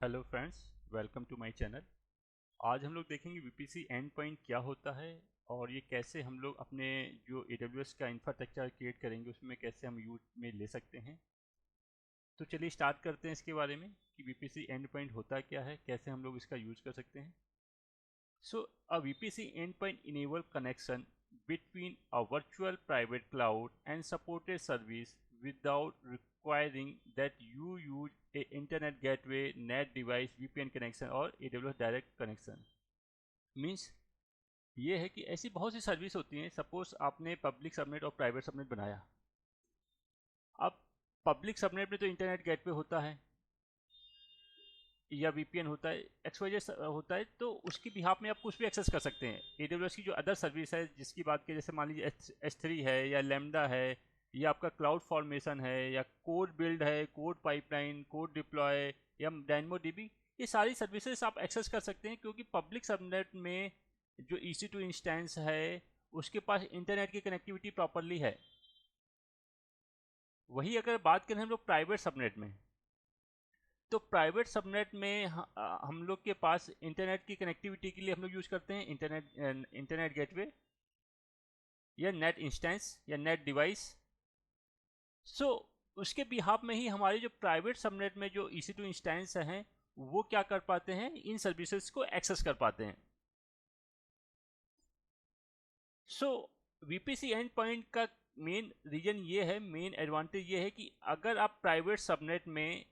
Hello friends, welcome to my channel. आज हम लोग देखेंगे वीपीसी एंड पॉइंट क्या होता है और ये कैसे हम लोग अपने जो एडब्ल्यूएस का इंफ्रास्ट्रक्चर क्रिएट करेंगे उसमें कैसे हम यूज में ले सकते हैं। तो चलिए स्टार्ट करते हैं इसके बारे में कि वीपीसी एंड पॉइंट होता क्या है, कैसे हम लोग इसका यूज कर सकते हैं। So a VPC endpoint enable connection between a virtual private cloud and supported service without requiring that you use a internet gateway, NAT device, VPN connection और AWS direct connection। मीन्स ये है कि ऐसी बहुत सी service होती हैं। Suppose आपने public subnet और प्राइवेट सबनेट बनाया। अब पब्लिक सबनेट में तो इंटरनेट गेटवे होता है या वीपीएन होता है, एक्सवाइजेड होता है, तो उसकी बिहाफ में आप कुछ भी एक्सेस कर सकते हैं। एडब्ल्यूएस की जो अदर सर्विस है जिसकी बात करें, जैसे मान लीजिए एस3 है या लैम्डा है या आपका क्लाउड फॉर्मेशन है या कोड बिल्ड है, कोड पाइपलाइन, कोड डिप्लॉय या डायनमो डीबी, ये सारी सर्विसेज आप एक्सेस कर सकते हैं क्योंकि पब्लिक सबनेट में जो EC2 इंस्टेंस है उसके पास इंटरनेट की कनेक्टिविटी प्रॉपरली है। वही अगर बात करें हम लोग प्राइवेट सबनेट में, तो प्राइवेट सबनेट में हम लोग के पास इंटरनेट की कनेक्टिविटी के लिए हम लोग यूज करते हैं इंटरनेट गेटवे या नेट इंस्टेंस या नेट डिवाइस। सो उसके बिहाफ में ही हमारे जो प्राइवेट सबनेट में जो EC2 इंस्टेंस हैं वो क्या कर पाते हैं, इन सर्विसेज को एक्सेस कर पाते हैं। सो VPC एंड पॉइंट का मेन रीजन ये है, मेन एडवांटेज ये है कि अगर आप प्राइवेट सबनेट में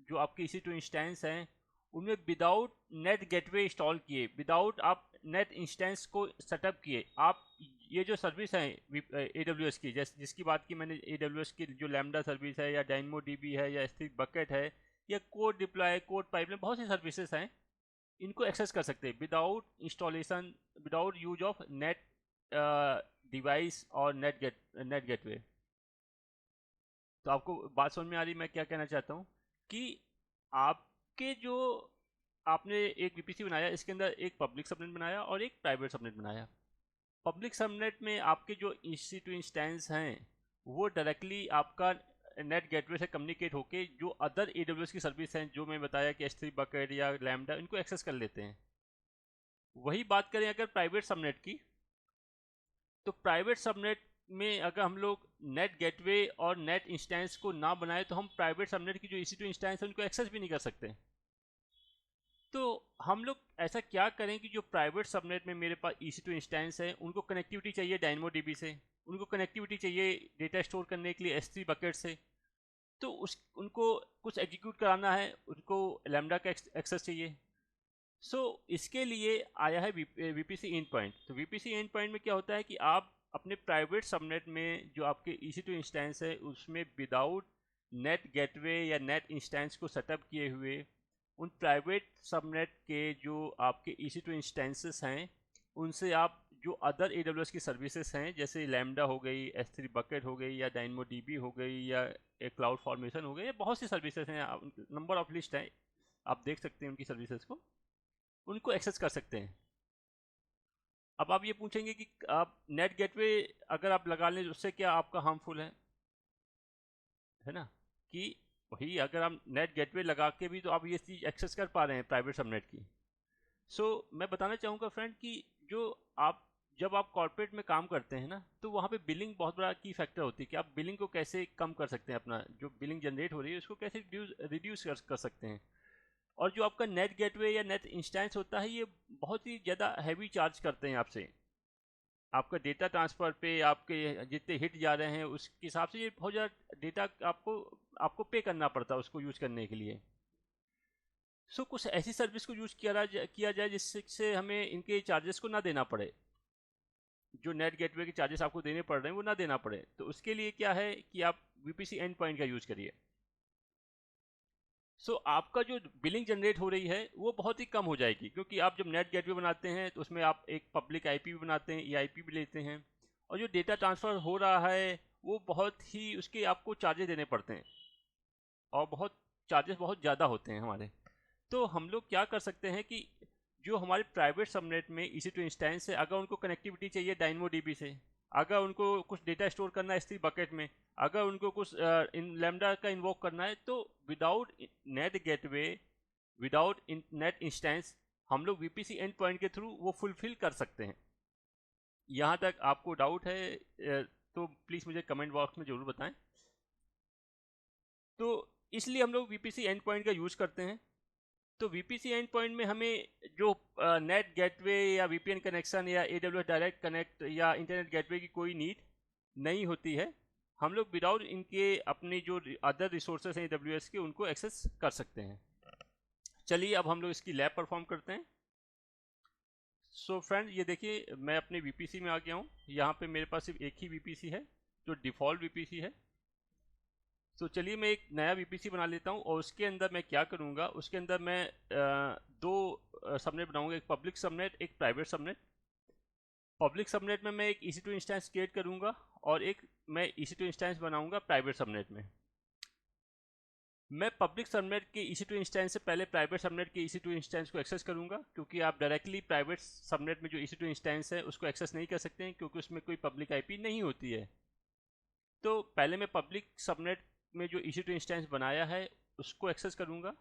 जो आपके EC2 इंस्टेंस हैं उनमें विदाउट नेट गेटवे इंस्टॉल किए, विदाउट आप नेट इंस्टेंस को सेटअप किए, आप ये जो सर्विस है AWS की, जिसकी बात की मैंने, AWS की जो लैम्डा सर्विस है या डायनमो डीबी है या S3 बकेट है या कोड डिप्लॉय, कोड पाइपलाइन, बहुत सी सर्विसेज हैं, इनको एक्सेस कर सकते हैं without installation, without use of net device और नेट गेटवे। तो आपको बात समझ में आ रही मैं क्या कहना चाहता हूँ कि आपके जो आपने एक वीपीसी बनाया, इसके अंदर एक पब्लिक सबनेट बनाया और एक प्राइवेट सबनेट बनाया। पब्लिक सबनेट में आपके जो EC2 इंस्टेंस हैं वो डायरेक्टली आपका नेट गेटवे से कम्युनिकेट होके जो अदर AWS की सर्विस हैं, जो मैं बताया कि S3 बकेट या लैम्डा, इनको एक्सेस कर लेते हैं। वही बात करें अगर प्राइवेट सबनेट की, तो प्राइवेट सबनेट में अगर हम लोग नेट गेटवे और नेट इंस्टेंस को ना बनाए तो हम प्राइवेट सबनेट की जो EC2 इंस्टेंस है उनको एक्सेस भी नहीं कर सकते। तो हम लोग ऐसा क्या करें कि जो प्राइवेट सबनेट में मेरे पास EC2 इंस्टेंस है उनको कनेक्टिविटी चाहिए डायनमो डीबी से, उनको कनेक्टिविटी चाहिए डेटा स्टोर करने के लिए S3 बकेट से, तो उस उनको कुछ एग्जीक्यूट कराना है, उनको लैम्डा का एक्सेस चाहिए। इसके लिए आया है VPC एंड पॉइंट। तो VPC एंड पॉइंट में क्या होता है कि आप अपने प्राइवेट सबनेट में जो आपके EC2 इंस्टेंस है उसमें विदाउट नेट गेटवे या नेट इंस्टेंस को सेटअप किए हुए उन प्राइवेट सबनेट के जो आपके EC2 इंस्टेंसेस हैं उनसे आप जो अदर AWS की सर्विसेज हैं, जैसे लैम्डा हो गई, S3 बकेट हो गई या डायनमो डीबी हो गई या एक क्लाउड फॉर्मेशन हो गई, या बहुत सी सर्विसेज हैं, नंबर ऑफ लिस्ट है, आप देख सकते हैं उनकी सर्विसेज को, उनको एक्सेस कर सकते हैं। अब आप ये पूछेंगे कि आप नेट गेटवे अगर आप लगा लें उससे क्या आपका हार्मफुल है ना, कि वही अगर आप नेट गेटवे लगा के भी तो आप ये चीज़ एक्सेस कर पा रहे हैं प्राइवेट सबनेट की। मैं बताना चाहूँगा फ्रेंड कि जो आप जब आप कॉर्पोरेट में काम करते हैं ना, तो वहाँ पे बिलिंग बहुत बड़ा की फैक्टर होती है कि आप बिलिंग को कैसे कम कर सकते हैं, अपना जो बिलिंग जनरेट हो रही है उसको कैसे रिड्यूस कर सकते हैं। और जो आपका नेट गेटवे या नेट इंस्टेंस होता है ये बहुत ही ज़्यादा हैवी चार्ज करते हैं आपसे, आपका डेटा ट्रांसफ़र पे आपके जितने हिट जा रहे हैं उसके हिसाब से ये बहुत ज़्यादा डेटा आपको आपको पे करना पड़ता है उसको यूज़ करने के लिए। कुछ ऐसी सर्विस को यूज़ किया जाए जिससे हमें इनके चार्जेस को ना देना पड़े, जो नेट गेटवे के चार्जेस आपको देने पड़ रहे हैं वो ना देना पड़े। तो उसके लिए क्या है कि आप VPC एंड पॉइंट का यूज़ करिए। आपका जो बिलिंग जनरेट हो रही है वो बहुत ही कम हो जाएगी, क्योंकि आप जब नेट गेटवे बनाते हैं तो उसमें आप एक पब्लिक आईपी भी बनाते हैं, EIP भी लेते हैं, और जो डेटा ट्रांसफ़र हो रहा है वो बहुत ही उसके आपको चार्जेस देने पड़ते हैं और बहुत चार्जेस बहुत ज़्यादा होते हैं हमारे। तो हम लोग क्या कर सकते हैं कि जो हमारे प्राइवेट सबनेट में EC2 इंस्टेंस है, अगर उनको कनेक्टिविटी चाहिए डायनमो डीबी से, अगर उनको कुछ डेटा स्टोर करना है S3 बकेट में, अगर उनको कुछ इन लैम्डा का इन्वोक करना है, तो without net gateway without net instance हम लोग VPC एंड पॉइंट के थ्रू वो फुलफिल कर सकते हैं। यहाँ तक आपको डाउट है तो प्लीज़ मुझे कमेंट बॉक्स में ज़रूर बताएं। तो इसलिए हम लोग VPC एंड पॉइंट का यूज़ करते हैं। तो VPC एंड पॉइंट में हमें जो नेट गेटवे या VPN कनेक्शन या AWS डायरेक्ट कनेक्ट या इंटरनेट गेटवे की कोई नीड नहीं होती है। हम लोग विदाउट इनके अपने जो अदर रिसोर्सेज हैं AWS के, उनको एक्सेस कर सकते हैं। चलिए अब हम लोग इसकी लैब परफॉर्म करते हैं। सो फ्रेंड, ये देखिए मैं अपने VPC में आ गया हूँ। यहाँ पे मेरे पास सिर्फ एक ही VPC है जो डिफ़ॉल्ट VPC है। तो चलिए मैं एक नया VPC बना लेता हूँ और उसके अंदर मैं क्या करूँगा, उसके अंदर मैं दो सबनेट बनाऊँगा, एक पब्लिक सबनेट, एक प्राइवेट सबनेट। पब्लिक सबनेट में मैं एक EC2 इंस्टेंस क्रिएट करूँगा और एक मैं EC2 इंस्टेंस बनाऊँगा प्राइवेट सबनेट में। मैं पब्लिक सबनेट के EC2 इंस्टेंस से पहले प्राइवेट सबनेट के EC2 इंस्टेंस को एक्सेस करूँगा, क्योंकि आप डायरेक्टली प्राइवेट सबनेट में जो EC2 इंस्टेंस है उसको एक्सेस नहीं कर सकते हैं, क्योंकि उसमें कोई पब्लिक IP नहीं होती है। तो पहले मैं पब्लिक सबनेट में जो EC2 इंस्टेंस बनाया है उसको एक्सेस करूँगा।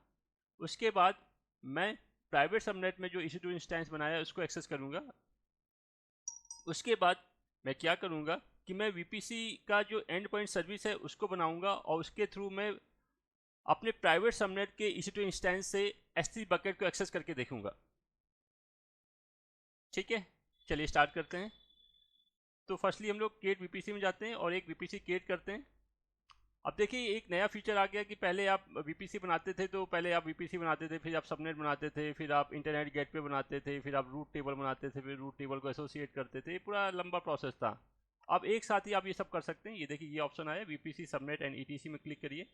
उसके बाद मैं प्राइवेट सबनेट में जो EC2 इंस्टेंस बनाया है उसको एक्सेस करूँगा। उसके बाद मैं क्या करूँगा कि मैं VPC का जो एंड पॉइंट सर्विस है उसको बनाऊँगा और उसके थ्रू मैं अपने प्राइवेट सबनेट के EC2 इंस्टेंस से S3 बकेट को एक्सेस करके देखूँगा। ठीक है, चलिए स्टार्ट करते हैं। तो फर्स्टली हम लोग क्रिएट VPC में जाते हैं और एक VPC क्रिएट करते हैं। अब देखिए एक नया फीचर आ गया कि पहले आप VPC बनाते थे तो पहले आप VPC बनाते थे, फिर आप सबनेट बनाते थे, फिर आप इंटरनेट गेटवे बनाते थे, फिर आप रूट टेबल बनाते थे, फिर रूट टेबल को एसोसिएट करते थे। पूरा लंबा प्रोसेस था। अब एक साथ ही आप ये सब कर सकते हैं। ये देखिए ये ऑप्शन आया VPC सबनेट एंड ETC में क्लिक करिए।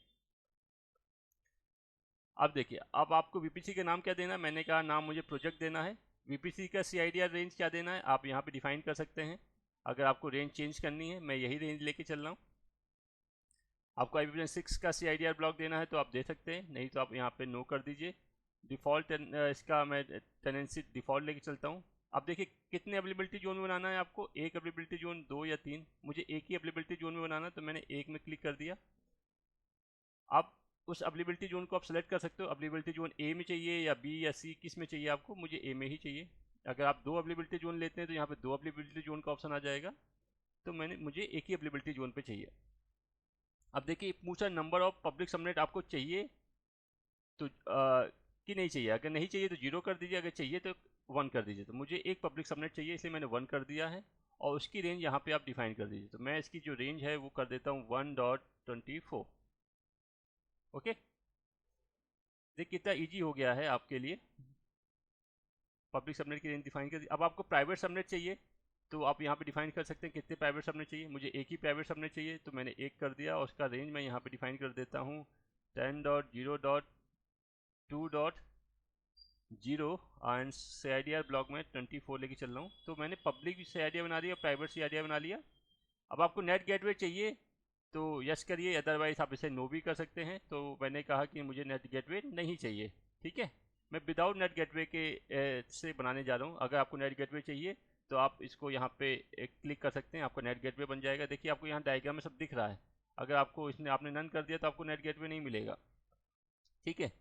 अब देखिए अब आपको VPC का नाम क्या देना है। मैंने कहा नाम मुझे प्रोजेक्ट देना है। VPC का CIDR रेंज क्या देना है आप यहाँ पे डिफाइन कर सकते हैं। अगर आपको रेंज चेंज करनी है, मैं यही रेंज लेके चल रहा हूँ। आपको IPv6 का CIDR ब्लॉक देना है तो आप दे सकते हैं, नहीं तो आप यहाँ पे नो कर दीजिए। डिफ़ॉल्ट इसका मैं टेनेंसी डिफ़ॉल्ट लेके चलता हूँ। अब देखिए कितने अवेलेबिलिटी जोन में बनाना है आपको, एक अवेलेबिलिटी जोन, दो या तीन। मुझे एक ही अवेलेबिलिटी जोन में बनाना है तो मैंने एक में क्लिक कर दिया। अब उस अवेलेबिलिटी जोन को आप सेलेक्ट कर सकते हो। अवेलेबिलिटी जोन ए में चाहिए या बी या सी, किस में चाहिए आपको। मुझे ए में ही चाहिए। अगर आप दो अवेलेबिलिटी जोन लेते हैं तो यहाँ पे दो अवेलेबिलिटी जोन का ऑप्शन आ जाएगा। तो मुझे एक ही अवेलेबिलिटी जोन पे चाहिए। अब देखिए पूछा नंबर ऑफ पब्लिक सबनेट आपको चाहिए तो कि नहीं चाहिए। अगर नहीं चाहिए तो 0 कर दीजिए, अगर चाहिए तो 1 कर दीजिए। तो मुझे एक पब्लिक सबनेट चाहिए इसलिए मैंने 1 कर दिया है और उसकी रेंज यहाँ पे आप डिफाइन कर दीजिए। तो मैं इसकी जो रेंज है वो कर देता हूँ 1.24। ओके, देखिए कितना ईजी हो गया है आपके लिए। पब्लिक सबनेट की रेंज डिफाइन कर दी। अब आपको प्राइवेट सबनेट चाहिए तो आप यहाँ पे डिफाइन कर सकते हैं कितने प्राइवेट सबनेट चाहिए। मुझे एक ही प्राइवेट सबनेट चाहिए तो मैंने एक कर दिया और उसका रेंज मैं यहाँ पे डिफाइन कर देता हूँ 10.0.2.0 एंड CIDR ब्लॉक में 24 लेके चल रहा हूँ। तो मैंने पब्लिक CIDR बना लिया, प्राइवेट CIDR बना लिया। अब आपको नेट गेटवे चाहिए तो यस करिए, अदरवाइज आप इसे नो भी कर सकते हैं। तो मैंने कहा कि मुझे नेट गेटवे नहीं चाहिए। ठीक है, मैं विदाउट नेट गेटवे के से बनाने जा रहा हूँ। अगर आपको नेट गेटवे चाहिए तो आप इसको यहाँ पे क्लिक कर सकते हैं, आपको नेट गेटवे बन जाएगा। देखिए आपको यहाँ डायग्राम में सब दिख रहा है। अगर आपको इसने आपने नन कर दिया तो आपको नेट गेटवे नहीं मिलेगा। ठीक है,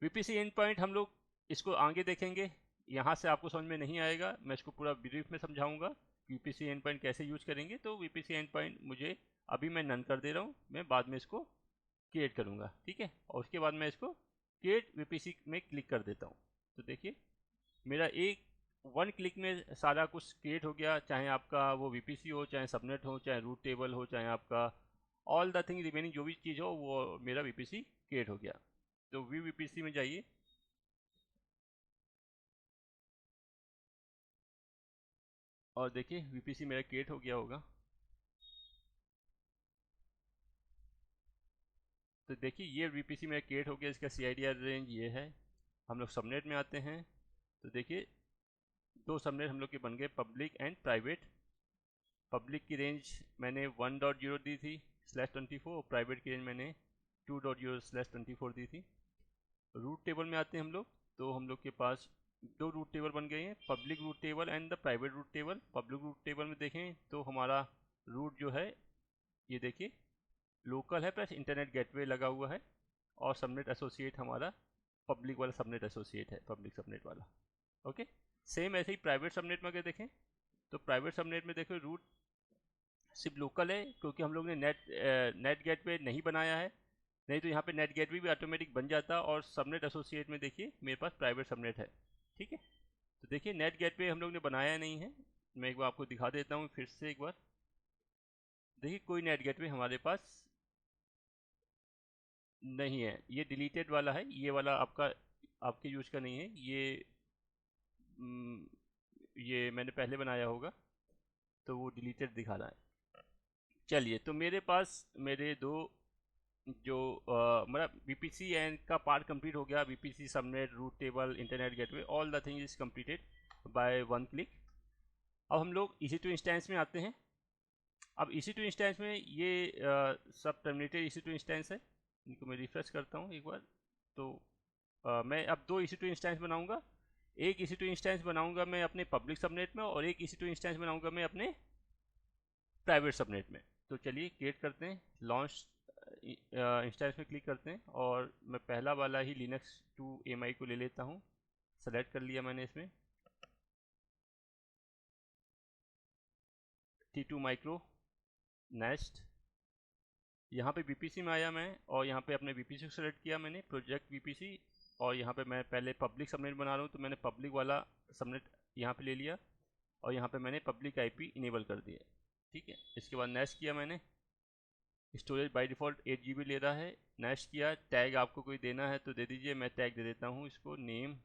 VPC एंड पॉइंट हम लोग इसको आगे देखेंगे। यहाँ से आपको समझ में नहीं आएगा, मैं इसको पूरा ब्रीफ में समझाऊंगा VPC एंड पॉइंट कैसे यूज करेंगे। तो VPC एंड पॉइंट मुझे अभी मैं नन कर दे रहा हूँ, मैं बाद में इसको क्रिएट करूँगा। ठीक है, और उसके बाद मैं इसको क्रिएट VPC में क्लिक कर देता हूँ। तो देखिए मेरा एक 1 क्लिक में सारा कुछ क्रिएट हो गया। चाहे आपका वो VPC हो, चाहे सबनेट हो, चाहे रूट टेबल हो, चाहे आपका ऑल द थिंग रिमेनिंग जो भी चीज़ हो वो मेरा VPC क्रिएट हो गया। तो व्यू VPC में जाइए। और देखिए VPC मेरा क्रिएट हो गया होगा। तो देखिए ये VPC मेरा क्रिएट हो गया, इसका CIDR रेंज ये है। हम लोग सबनेट में आते हैं तो देखिए दो सबनेट हम लोग के बन गए, पब्लिक एंड प्राइवेट। पब्लिक की रेंज मैंने 1.0 दी थी /24 और प्राइवेट की रेंज मैंने 2.0/24 दी थी। रूट टेबल में आते हैं हम लोग तो हम लोग के पास दो रूट टेबल बन गए हैं, public route table and the private route table. Public route table में देखें तो हमारा रूट जो है ये देखिए लोकल है प्लस इंटरनेट गेटवे लगा हुआ है और सबनेट एसोसिएट हमारा पब्लिक वाला सबनेट एसोसिएट है, पब्लिक सबनेट वाला। ओके, सेम ऐसे ही प्राइवेट सबनेट में अगर देखें तो प्राइवेट सबनेट में देखो रूट सिर्फ लोकल है, क्योंकि हम लोग ने नेट गेटवे नहीं बनाया है, नहीं तो यहाँ पे नेट गेटवे भी ऑटोमेटिक बन जाता। और सबनेट एसोसिएट में देखिए मेरे पास प्राइवेट सबनेट है, ठीक है। तो देखिए नेट गेटवे हम लोग ने बनाया नहीं है, मैं एक बार आपको दिखा देता हूँ फिर से एक बार। देखिए कोई नेट गेटवे हमारे पास नहीं है, ये डिलीटेड वाला है, ये वाला आपका आपके यूज का नहीं है, ये मैंने पहले बनाया होगा तो वो डिलीटेड दिखा रहा है। चलिए, तो मेरे पास मेरे दो जो मतलब बीपीसी एंड का पार्ट कंप्लीट हो गया, VPC subnet route table internet gateway all the thing is completed by one click. अब हम लोग EC2 इंस्टेंस में आते हैं। अब EC2 इंस्टेंस में ये सब टर्मिनेटेड EC2 इंस्टेंस है, इनको मैं रिफ्रेश करता हूँ एक बार। तो मैं अब दो EC2 इंस्टेंस बनाऊंगा, एक EC2 इंस्टेंस बनाऊंगा मैं अपने पब्लिक सबनेट में और एक EC2 इंस्टेंस बनाऊंगा मैं अपने प्राइवेट सबनेट में। तो चलिए क्रिएट करते हैं, लॉन्च इंस्टेंस में क्लिक करते हैं और मैं पहला वाला ही लिनक्स 2 AMI को ले लेता हूँ। सेलेक्ट कर लिया मैंने इसमें T2 माइक्रो नेस्ट। यहाँ पे बीपीसी में आया मैं और यहाँ पे अपने बीपीसी को सेलेक्ट किया मैंने, प्रोजेक्ट बीपीसी। और यहाँ पे मैं पहले पब्लिक सबनेट बना रहा हूँ तो मैंने पब्लिक वाला सबनेट यहाँ पे ले लिया और यहाँ पे मैंने पब्लिक आईपी इनेबल कर दिया, ठीक है। इसके बाद नेक्स्ट किया मैंने, स्टोरेज बाय डिफ़ॉल्ट 8 GB ले रहा है, नेक्स्ट किया। टैग आपको कोई देना है तो दे दीजिए, मैं टैग दे देता हूँ इसको नेम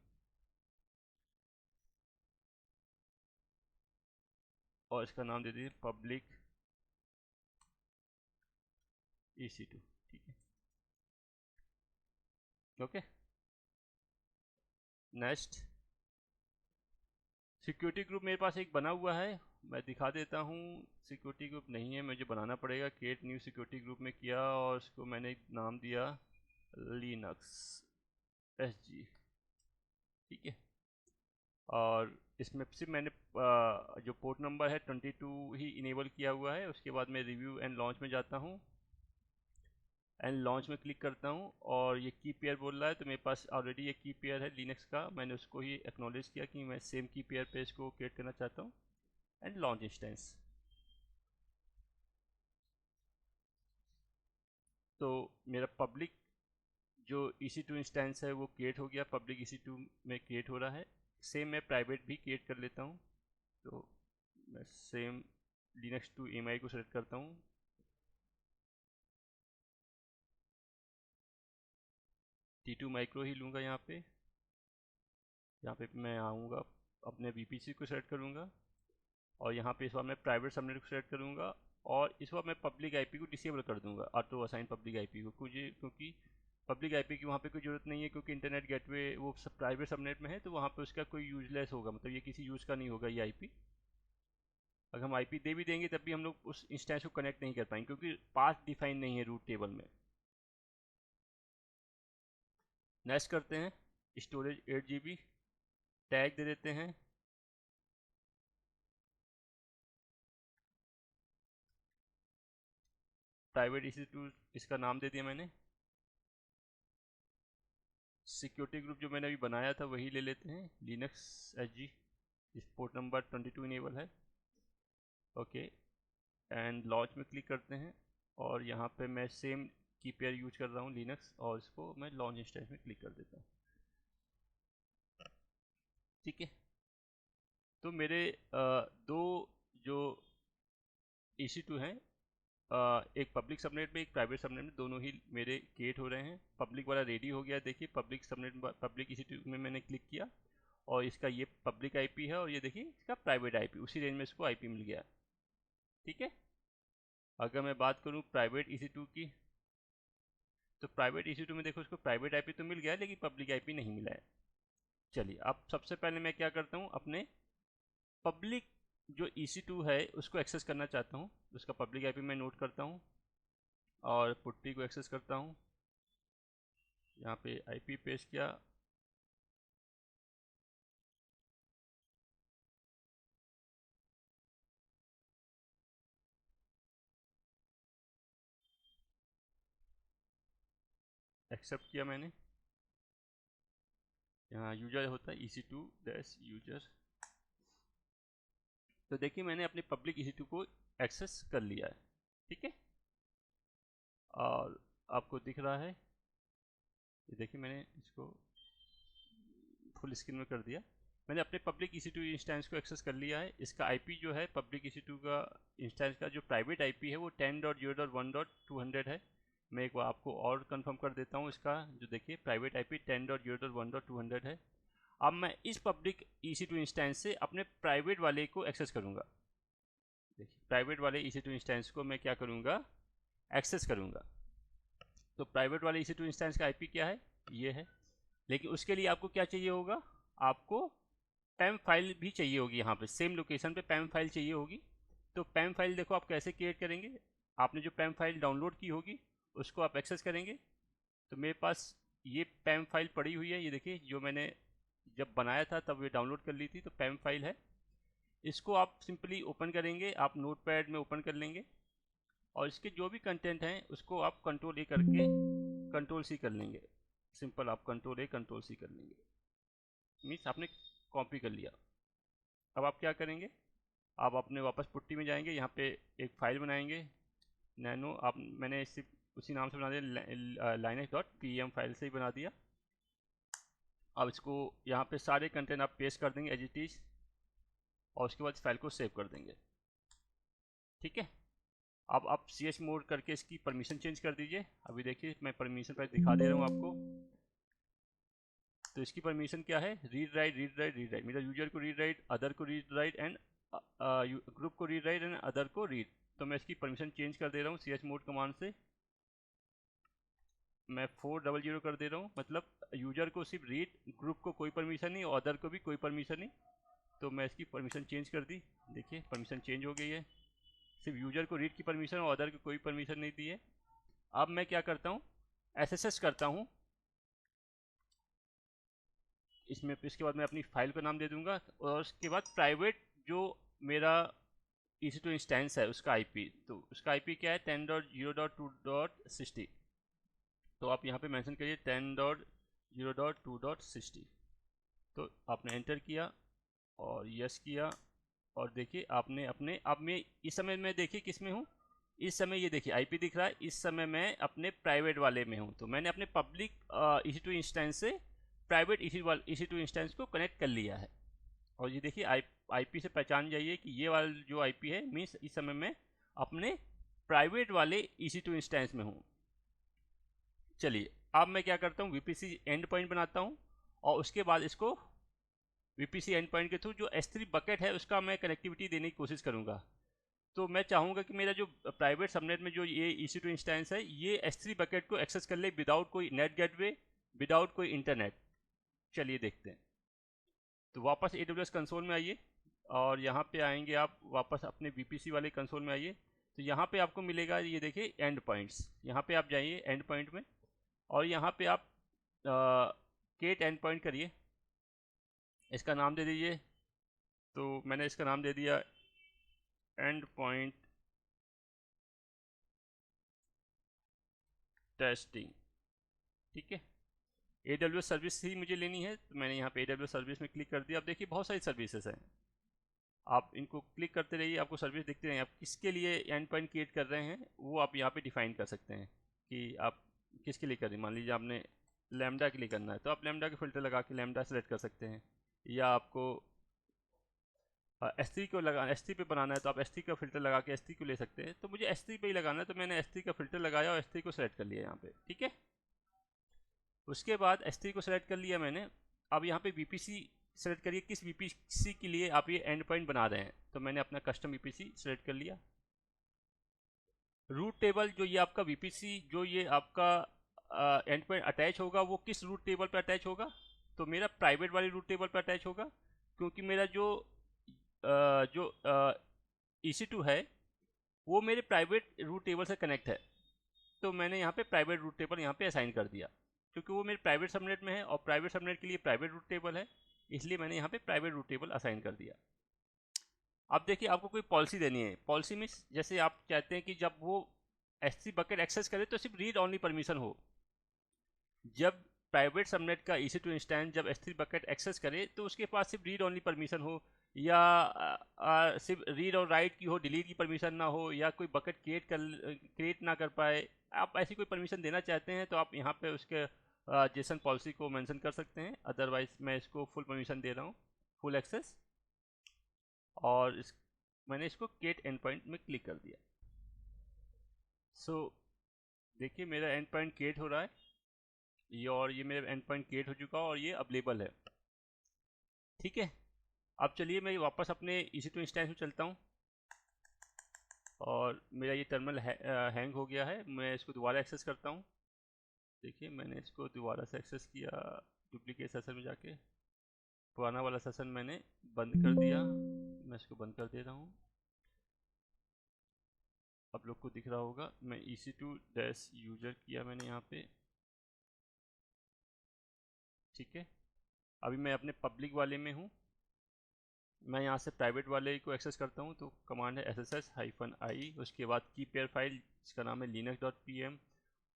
और इसका नाम दे दीजिए पब्लिक EC2, ठीक है। ओके, नेक्स्ट सिक्योरिटी ग्रुप मेरे पास एक बना हुआ है, मैं दिखा देता हूँ। सिक्योरिटी ग्रुप नहीं है, मुझे बनाना पड़ेगा। क्रिएट न्यू सिक्योरिटी ग्रुप में किया और उसको मैंने नाम दिया लिनक्स SG, ठीक है। और इसमें सिर्फ मैंने जो पोर्ट नंबर है 22 ही इनेबल किया हुआ है। उसके बाद मैं रिव्यू एंड लॉन्च में जाता हूँ एंड लॉन्च में क्लिक करता हूँ और ये की पेयर बोल रहा है, तो मेरे पास ऑलरेडी ये की पेयर है लिनक्स का, मैंने उसको ही एक्नॉलेज किया कि मैं सेम की पेयर पे इसको क्रिएट करना चाहता हूँ एंड लॉन्च इंस्टेंस। तो मेरा पब्लिक जो EC2 इंस्टेंस है वो क्रिएट हो गया, पब्लिक EC2 में क्रिएट हो रहा है। सेम मैं प्राइवेट भी क्रिएट कर लेता हूँ, तो मैं सेम लिनक्स 2 AMI को सेलेक्ट करता हूँ, T2 माइक्रो ही लूँगा। यहाँ पे मैं आऊँगा, अपने बीपीसी को सेलेक्ट करूँगा और यहाँ पे इस बार मैं प्राइवेट सबनेट को सेलेक्ट करूँगा और इस बार मैं पब्लिक आईपी को डिसेबल कर दूँगा, ऑटो असाइन पब्लिक आईपी को, क्योंकि पब्लिक आईपी की वहाँ पे कोई ज़रूरत नहीं है, क्योंकि इंटरनेट गेटवे वो सब प्राइवेट सबनेट में है, तो वहाँ पे उसका कोई यूजलेस होगा, मतलब ये किसी यूज़ का नहीं होगा ये आईपी। अगर हम आईपी दे भी देंगे तब भी हम लोग उस इंस्टेंस को कनेक्ट नहीं कर पाएंगे, क्योंकि पाथ डिफाइन नहीं है रूट टेबल में। नेक्स्ट करते हैं, स्टोरेज 8 GB, टैग दे देते हैं प्राइवेट EC2, इसका नाम दे दिया मैंने। सिक्योरिटी ग्रुप जो मैंने अभी बनाया था वही ले लेते हैं, लिनक्स SG, इस पोर्ट नंबर 22 इनेबल है। ओके, एंड लॉन्च में क्लिक करते हैं और यहाँ पे मैं सेम की पेयर यूज कर रहा हूँ लिनक्स, और इसको मैं लॉन्च इंस्टेंस में क्लिक कर देता हूँ, ठीक है। तो मेरे दो जो EC2 हैं, एक पब्लिक सबनेट में एक प्राइवेट सबनेट में, दोनों ही मेरे क्रिएट हो रहे हैं। पब्लिक वाला रेडी हो गया, देखिए पब्लिक सबनेट पब्लिक EC2 में मैंने क्लिक किया और इसका ये पब्लिक आईपी है और ये देखिए इसका प्राइवेट आईपी, उसी रेंज में इसको आईपी मिल गया, ठीक है। अगर मैं बात करूँ प्राइवेट EC2 की, तो प्राइवेट EC2 में देखो इसको प्राइवेट आईपी तो मिल गया है लेकिन पब्लिक आईपी नहीं मिला है। चलिए, अब सबसे पहले मैं क्या करता हूँ, अपने पब्लिक जो EC2 है उसको एक्सेस करना चाहता हूँ, उसका पब्लिक आईपी मैं नोट करता हूँ और पुट्टी को एक्सेस करता हूँ। यहाँ पे आईपी पेस्ट किया, एक्सेप्ट किया मैंने, यहाँ यूजर होता है EC2 डैश यूजर। तो देखिए मैंने अपने पब्लिक EC2 को एक्सेस कर लिया है, ठीक है। और आपको दिख रहा है, ये देखिए मैंने इसको फुल स्क्रीन में कर दिया। मैंने अपने पब्लिक EC2 इंस्टेंस को एक्सेस कर लिया है। इसका IP जो है पब्लिक EC2 का इंस्टेंस का जो प्राइवेट IP है वो 10.0.1.200 है। मैं एक बार आपको और कंफर्म कर देता हूँ इसका, जो देखिए प्राइवेट IP 10.0.1.200 है। अब मैं इस पब्लिक EC2 इंस्टेंस से अपने प्राइवेट वाले को एक्सेस करूँगा। देखिए प्राइवेट वाले EC2 इंस्टेंस को मैं क्या करूँगा, एक्सेस करूँगा। तो प्राइवेट वाले EC2 इंस्टेंस का IP क्या है, ये है। लेकिन उसके लिए आपको क्या चाहिए होगा, आपको पैम फाइल भी चाहिए होगी। यहाँ पे सेम लोकेशन पे पैम फाइल चाहिए होगी। तो पैम फाइल देखो आप कैसे क्रिएट करेंगे, आपने जो पैम फाइल डाउनलोड की होगी उसको आप एक्सेस करेंगे। तो मेरे पास ये पैम फाइल पड़ी हुई है, ये देखिए जो मैंने जब बनाया था तब ये डाउनलोड कर ली थी, तो पैम फाइल है। इसको आप सिंपली ओपन करेंगे, आप नोटपैड में ओपन कर लेंगे और इसके जो भी कंटेंट हैं उसको आप कंट्रोल A करके कंट्रोल C कर लेंगे। सिंपल आप कंट्रोल A कंट्रोल C कर लेंगे, मीन्स आपने कॉपी कर लिया। अब आप क्या करेंगे, आप अपने वापस पुट्टी में जाएंगे, यहाँ पे एक फाइल बनाएंगे नैनो। आप मैंने इसे उसी नाम से बना दिया, linex.pem फाइल से ही बना दिया। अब इसको यहाँ पे सारे कंटेंट आप पेस्ट कर देंगे एज इट इज, और उसके बाद फाइल को सेव कर देंगे, ठीक है। अब आप CS मोड करके इसकी परमिशन चेंज कर दीजिए। अभी देखिए मैं परमिशन पर दिखा दे रहा हूँ आपको। तो इसकी परमिशन क्या है, read write read write read write, मेरा यूजर को रीड राइट, अदर को रीड राइट एंड ग्रुप को रीड राइट एंड अदर को रीड। तो मैं इसकी परमिशन चेंज कर दे रहा हूँ CS मोड कमांड से। मैं 400 कर दे रहा हूँ, मतलब यूजर को सिर्फ रीड, ग्रुप को कोई परमिशन नहीं और अदर को भी कोई परमिशन नहीं। तो मैं इसकी परमिशन चेंज कर दी, देखिए परमिशन चेंज हो गई है। सिर्फ यूजर को रीड की परमिशन और अदर को कोई परमिशन नहीं दी है। अब मैं क्या करता हूँ, SSH करता हूँ इसमें। इसके बाद मैं अपनी फाइल का नाम दे दूंगा और उसके बाद प्राइवेट जो मेरा EC2 इंस्टेंस है उसका IP, तो उसका IP क्या है 10.0.2.60। तो आप यहाँ पे मेंशन करिए 10.0.2.60। तो आपने एंटर किया और यस किया, और देखिए आपने अपने, अब मैं इस समय मैं देखिए किस में हूँ, इस समय ये देखिए IP दिख रहा है, इस समय मैं अपने प्राइवेट वाले में हूँ। तो मैंने अपने पब्लिक EC2 इंस्टेंस से प्राइवेट EC2 इंस्टेंस को कनेक्ट कर लिया है। और ये देखिए IP से पहचान जाइए कि ये वाला जो IP है, मीन्स इस समय मैं अपने प्राइवेट वाले EC2 इंस्टेंस में हूँ। चलिए अब मैं क्या करता हूँ, VPC एंड पॉइंट बनाता हूँ और उसके बाद इसको VPC एंड पॉइंट के थ्रू जो S3 बकेट है उसका मैं कनेक्टिविटी देने की कोशिश करूँगा। तो मैं चाहूँगा कि मेरा जो प्राइवेट सबनेट में जो ये EC2 इंस्टेंस है ये S3 बकेट को एक्सेस कर ले विदाउट कोई नेट गेटवे, विदाउट कोई इंटरनेट। चलिए देखते हैं। तो वापस AWS कंसोल में आइए और यहाँ पे आएंगे आप वापस अपने VPC वाले कंसोल में आइए। तो यहाँ पे आपको मिलेगा, ये देखिए एंड पॉइंट्स, यहाँ पे आप जाइए एंड पॉइंट में और यहाँ पे आप गेट एंड पॉइंट करिए, इसका नाम दे दीजिए। तो मैंने इसका नाम दे दिया एंड पॉइंट टेस्टिंग, ठीक है। AWS सर्विस ही मुझे लेनी है, तो मैंने यहाँ पे AWS सर्विस में क्लिक कर दिया। अब देखिए बहुत सारी सर्विसेज हैं, आप इनको क्लिक करते रहिए, आपको सर्विस दिखते रहेंगे। आप किसके लिए एंड पॉइंट क्रिएट कर रहे हैं वो आप यहाँ पे डिफाइन कर सकते हैं कि आप किसके लिए कर रहे हैं। मान लीजिए आपने लैम्डा के लिए करना है तो आप लैम्डा के फिल्टर लगा के लैम्डा सेलेक्ट कर सकते हैं, या आपको S3 को लगाना, S3 पे बनाना है तो आप S3 का फिल्टर लगा के S3 को ले सकते हैं। तो मुझे S3 पे ही लगाना है तो मैंने S3 का फिल्टर लगाया और S3 को सेलेक्ट कर लिया यहाँ पे, ठीक है। उसके बाद S3 को सेलेक्ट कर लिया मैंने। अब यहाँ पे VPC सेलेक्ट करिए, किस VPC के लिए आप ये एंड पॉइंट बना रहे हैं। तो मैंने अपना कस्टम VPC सेलेक्ट कर लिया। रूट टेबल जो ये आपका VPC जो ये आपका एंड पॉइंट अटैच होगा वो किस रूट टेबल पर अटैच होगा, तो मेरा प्राइवेट वाले रूट टेबल पर अटैच होगा, क्योंकि मेरा जो EC2 है वो मेरे प्राइवेट रूट टेबल से कनेक्ट है। तो मैंने यहाँ पे प्राइवेट रूट टेबल यहाँ पे असाइन कर दिया, क्योंकि वो मेरे प्राइवेट सबनेट में है और प्राइवेट सबनेट के लिए प्राइवेट रूट टेबल है, इसलिए मैंने यहाँ पे प्राइवेट रूट टेबल असाइन कर दिया। अब देखिए आपको कोई पॉलिसी देनी है। पॉलिसी मीन्स जैसे आप चाहते हैं कि जब वो S3 बकेट एक्सेस करे तो सिर्फ रीड ऑनली परमिशन हो, जब प्राइवेट सबनेट का EC2 इंस्टेंस जब S3 बकेट एक्सेस करे तो उसके पास सिर्फ रीड ओनली परमिशन हो, या सिर्फ रीड और राइट की हो, डिलीट की परमिशन ना हो, या कोई बकेट क्रिएट ना कर पाए। आप ऐसी कोई परमिशन देना चाहते हैं तो आप यहाँ पे उसके जेसन पॉलिसी को मेंशन कर सकते हैं। अदरवाइज मैं इसको फुल परमिशन दे रहा हूँ, फुल एक्सेस, और मैंने इसको गेट एंड पॉइंट में क्लिक कर दिया। सो देखिए मेरा एंड पॉइंट क्रिएट हो रहा है और ये मेरा एंड पॉइंट क्रिएट हो चुका और ये अवेलेबल है। ठीक है, अब चलिए मैं वापस अपने EC2 इंस्टेंस में चलता हूँ और मेरा ये टर्मिनल हैंग हो गया है। मैं इसको दोबारा एक्सेस करता हूँ। देखिए मैंने इसको दोबारा से एक्सेस किया, डुप्लीकेट सेशन में जाके पुराना वाला सेशन मैंने बंद कर दिया। मैं इसको बंद कर दे रहा हूँ। आप लोग को दिख रहा होगा, मैं EC2 डैश यूजर किया मैंने यहाँ पे। ठीक है, अभी मैं अपने पब्लिक वाले में हूँ। मैं यहाँ से प्राइवेट वाले को एक्सेस करता हूँ, तो कमांड है SSH-i, उसके बाद की पेयर फाइल जिसका नाम है linux.pm,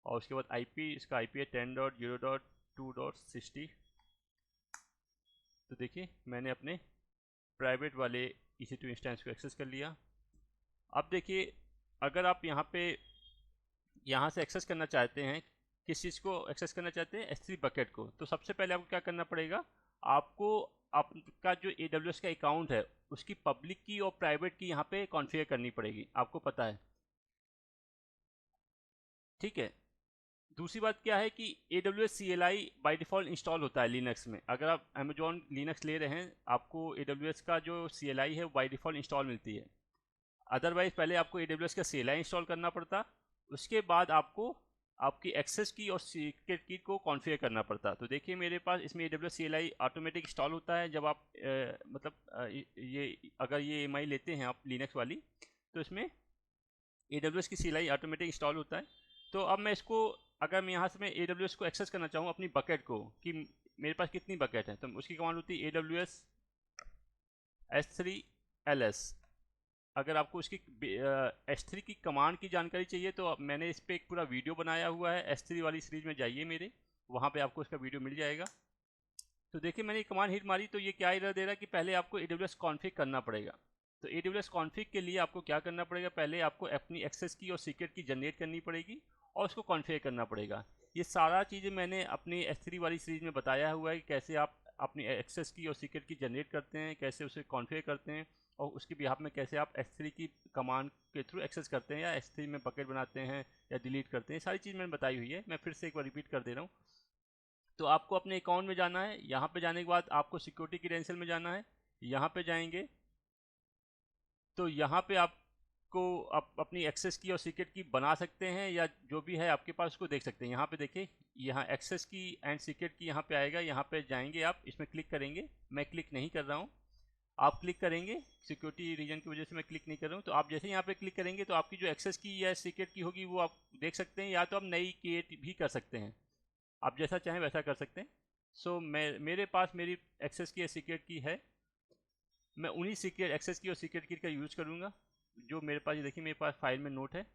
और उसके बाद IP, इसका IP है 10.0.2.60। तो देखिए मैंने अपने प्राइवेट वाले EC2 इंस्टेंस को एक्सेस कर लिया। अब देखिए अगर आप यहाँ से एक्सेस करना चाहते हैं, किस चीज़ को एक्सेस करना चाहते हैं, S3 बकेट को, तो सबसे पहले आपको क्या करना पड़ेगा, आपको आपका जो AWS का अकाउंट है उसकी पब्लिक की और प्राइवेट की यहाँ पे कॉन्फ़िगर करनी पड़ेगी, आपको पता है। ठीक है, दूसरी बात क्या है कि AWS CLI by default install होता है लिनक्स में। अगर आप अमेजॉन लिनक्स ले रहे हैं, आपको AWS का जो CLI है वो बाय डिफ़ॉल्ट इंस्टॉल मिलती है। अदरवाइज पहले आपको AWS का CLI इंस्टॉल करना पड़ता, उसके बाद आपको आपकी एक्सेस की और सीक्रेट की को कॉन्फ़िगर करना पड़ता। तो देखिए मेरे पास इसमें AWS CLI ऑटोमेटिक इंस्टॉल होता है। जब आप ये अगर ये EMI लेते हैं आप लिनक्स वाली, तो इसमें AWS की CLI ऑटोमेटिक इंस्टॉल होता है। तो अब मैं इसको, अगर मैं यहाँ से मैं AWS को एक्सेस करना चाहूँ अपनी बकेट को, कि मेरे पास कितनी बकेट है, तो उसकी कमांड होती है AWS S3ls। अगर आपको उसकी S3 की कमांड की जानकारी चाहिए तो मैंने इस पर एक पूरा वीडियो बनाया हुआ है। S3 वाली सीरीज में जाइए मेरे, वहाँ पे आपको इसका वीडियो मिल जाएगा। तो देखिए मैंने कमांड हिट मारी तो ये क्या एरर दे रहा है कि पहले आपको AWS कॉन्फ़िग करना पड़ेगा। तो AWS कॉन्फ़िग के लिए आपको क्या करना पड़ेगा, पहले आपको अपनी एक्सेस की और सीक्रेट की जनरेट करनी पड़ेगी और उसको कॉन्फ़िगर करना पड़ेगा। ये सारा चीज़ें मैंने अपनी S3 वाली सीरीज में बताया हुआ है कि कैसे आप अपनी एक्सेस की और सीक्रेट की जनरेट करते हैं, कैसे उसे कॉन्फ़िगर करते हैं, और उसके बिहाफ में कैसे आप S3 की कमांड के थ्रू एक्सेस करते हैं या S3 में बकेट बनाते हैं या डिलीट करते हैं। सारी चीज़ मैंने बताई हुई है, मैं फिर से एक बार रिपीट कर दे रहा हूँ। तो आपको अपने अकाउंट में जाना है, यहाँ पे जाने के बाद आपको सिक्योरिटी क्रेडेंशियल में जाना है। यहाँ पे जाएंगे तो यहाँ पे आपको अपनी एक्सेस की और सीक्रेट की बना सकते हैं या जो भी है आपके पास उसको देख सकते हैं। यहाँ पे देखिए, यहाँ एक्सेस की एंड सीक्रेट की यहाँ पे आएगा, यहाँ पे जाएंगे आप, इसमें क्लिक करेंगे। मैं क्लिक नहीं कर रहा हूँ, आप क्लिक करेंगे। सिक्योरिटी रीजन की वजह से मैं क्लिक नहीं कर रहा हूँ। तो आप जैसे यहाँ पे क्लिक करेंगे तो आपकी जो एक्सेस की या सीक्रेट की होगी वो आप देख सकते हैं, या तो आप नई क्रिएट भी कर सकते हैं, आप जैसा चाहें वैसा कर सकते हैं। सो मेरे पास मेरी एक्सेस की या सीक्रेट की है, मैं उन्हीं सीक्रेट एक्सेस की और सीक्रेट की का यूज़ करूँगा जो मेरे पास, ये देखिए मेरे पास फाइल में नोट है।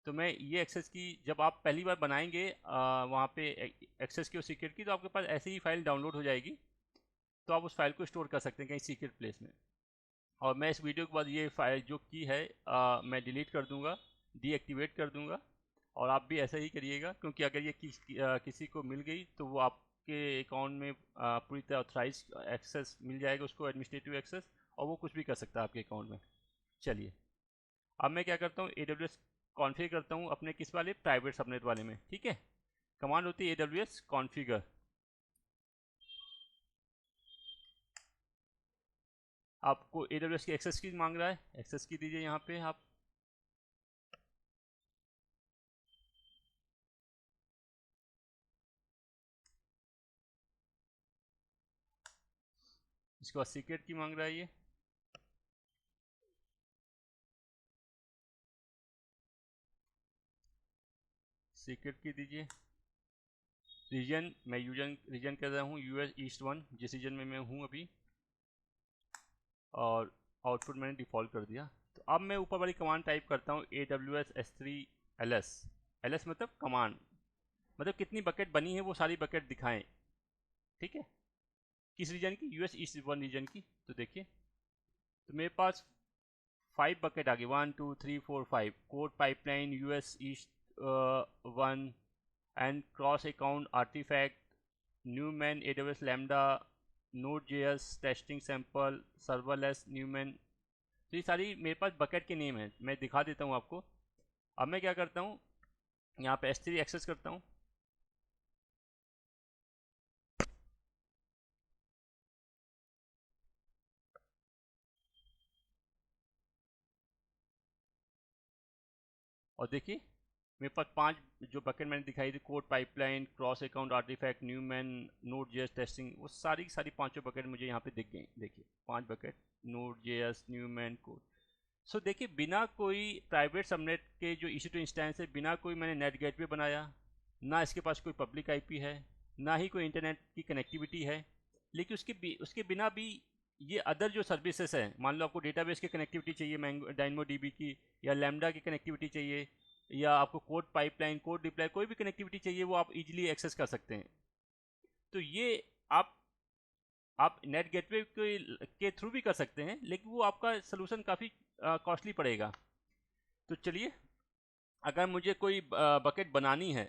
तो मैं ये एक्सेस की, जब आप पहली बार बनाएंगे वहाँ पे एक्सेस की और सीक्रेट की, तो आपके पास ऐसे ही फाइल डाउनलोड हो जाएगी, तो आप उस फाइल को स्टोर कर सकते हैं कहीं सीक्रेट प्लेस में। और मैं इस वीडियो के बाद ये फाइल जो की है मैं डिलीट कर दूंगा, डीएक्टिवेट कर दूंगा, और आप भी ऐसा ही करिएगा, क्योंकि अगर ये किसी को मिल गई तो वो आपके अकाउंट में पूरी तरह ऑथराइज एक्सेस मिल जाएगा उसको, एडमिनिस्ट्रेटिव एक्सेस, और वो कुछ भी कर सकता है आपके अकाउंट में। चलिए अब मैं क्या करता हूँ, AWS कॉन्फ़िगर करता हूँ अपने किस वाले, प्राइवेट सबनेट वाले में। ठीक है, कमांड होती है AWS कॉन्फ़िगर। आपको AWS की एक्सेस की मांग रहा है, एक्सेस की दीजिए यहाँ पे आप। इसके बाद सीक्रेट की मांग रहा है, ये सीक्रेट की दीजिए। रीजन, मैं रीजन कर रहा हूँ US ईस्ट 1, जिस रीजन में मैं हूँ अभी, और आउटपुट मैंने डिफ़ॉल्ट कर दिया। तो अब मैं ऊपर वाली कमांड टाइप करता हूँ AWS S3ls। ls मतलब कमांड, मतलब कितनी बकेट बनी है वो सारी बकेट दिखाएं, ठीक है। किस रीजन की? यूएस ईस्ट वन रीजन की। तो देखिए, तो मेरे पास 5 बकेट आ गई, 1 2 3 4 5। Code pipeline, US east one, and cross account artifact, Newman, AWS Lambda, Node JS, testing sample, serverless, Newman. तो ये सारी मेरे पास बकेट के नेम है, मैं दिखा देता हूँ आपको। अब मैं क्या करता हूँ, यहाँ पे S3 एक्सेस करता हूँ। और देखिए मेरे पास 5 जो बकेट मैंने दिखाई थी, code pipeline, cross account artifact, Newman, Node JS, testing, वो सारी की सारी पांचों बकेट मुझे यहाँ पे दिख गई। देखिए 5 bucket, node JS, Newman, code. So देखिए, बिना कोई प्राइवेट सबनेट के जो EC2 इंस्टेंस है, बिना कोई मैंने नेट गेटवे बनाया, ना इसके पास कोई पब्लिक आईपी है, ना ही कोई इंटरनेट की कनेक्टिविटी है, लेकिन उसके बिना भी ये अदर जो सर्विसेज हैं, मान लो आपको डेटाबेस की कनेक्टिविटी चाहिए, मैंगो डायनमो डीबी की, या लैम्डा की कनेक्टिविटी चाहिए, या आपको कोड पाइपलाइन, कोड डिप्लाई, कोई भी कनेक्टिविटी चाहिए, वो आप इजीली एक्सेस कर सकते हैं। तो ये आप नेट गेटवे के थ्रू भी कर सकते हैं, लेकिन वो आपका सोल्यूशन काफ़ी कॉस्टली पड़ेगा। तो चलिए, अगर मुझे कोई बकेट बनानी है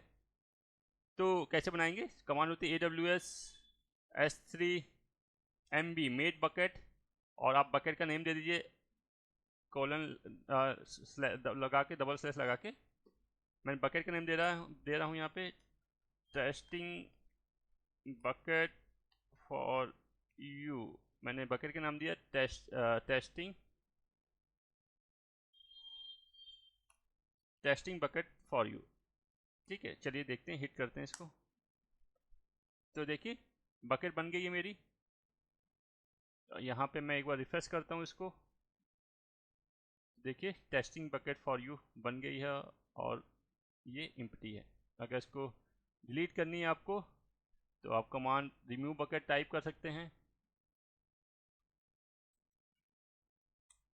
तो कैसे बनाएंगे? कमांड होती है AWS S3 MB made bucket, और आप बकेट का नेम दे दीजिए कोलन लगा के, डबल स्लैश लगा के। मैं बकेट का नेम दे रहा हूँ यहाँ पे, टेस्टिंग बकेट फॉर यू। मैंने बकेट का नाम दिया टेस्टिंग बकेट फॉर यू, ठीक है। चलिए देखते हैं, हिट करते हैं इसको। तो देखिए बकेट बन गई है मेरी। यहाँ पे मैं एक बार रिफ्रेश करता हूँ इसको, देखिए टेस्टिंग बकेट फॉर यू बन गई है, और ये एम्प्टी है। अगर इसको डिलीट करनी है आपको, तो आप कमांड रिमूव बकेट टाइप कर सकते हैं,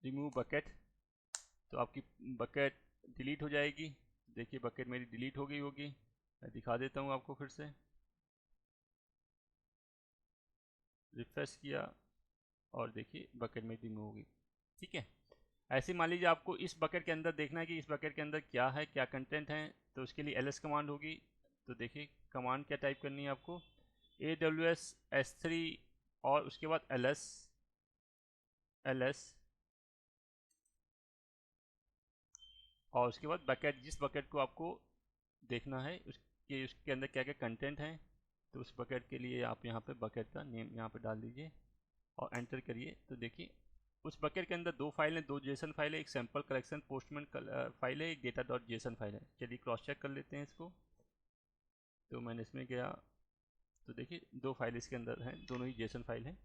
रिमूव बकेट, तो आपकी बकेट डिलीट हो जाएगी। देखिए बकेट मेरी डिलीट हो गई होगी। मैं दिखा देता हूँ आपको फिर से, रिफ्रेश किया और देखिए बकेट में रिमूव होगी, ठीक है। ऐसे मान लीजिए आपको इस बकेट के अंदर देखना है कि इस बकेट के अंदर क्या है, क्या कंटेंट है, तो उसके लिए ls कमांड होगी। तो देखिए कमांड क्या टाइप करनी है आपको, AWS S3 और उसके बाद ls और उसके बाद बकेट, जिस बकेट को आपको देखना है उसके अंदर क्या क्या कंटेंट है, तो उस बकेट के लिए आप यहाँ पे बकेट का नेम यहाँ पे डाल दीजिए और एंटर करिए। तो देखिए उस बकेट के अंदर 2 फाइल हैं, 2 जेसन फाइल है, एक सैम्पल कलेक्शन पोस्टमैन फाइल है, एक डेटा डॉट जेसन फाइल है। चलिए क्रॉस चेक कर लेते हैं इसको। तो मैंने इसमें गया, तो देखिए 2 फाइल इसके अंदर हैं, दोनों ही जेसन फाइल हैं।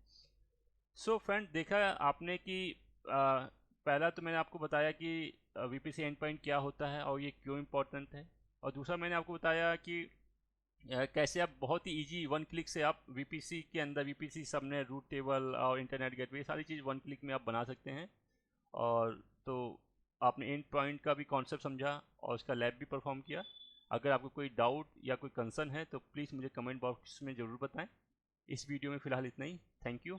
सो फ्रेंड, देखा आपने कि पहला तो मैंने आपको बताया कि VPC एंड पॉइंट क्या होता है और ये क्यों इम्पोर्टेंट है, और दूसरा मैंने आपको बताया कि कैसे आप बहुत ही इजी 1 क्लिक से आप VPC के अंदर VPC सबने रूट टेबल और इंटरनेट गेटवे सारी चीज़ 1 क्लिक में आप बना सकते हैं। और तो आपने एंड पॉइंट का भी कॉन्सेप्ट समझा और उसका लैब भी परफॉर्म किया। अगर आपको कोई डाउट या कोई कंसर्न है तो प्लीज़ मुझे कमेंट बॉक्स में ज़रूर बताएं। इस वीडियो में फ़िलहाल इतना ही। Thank you.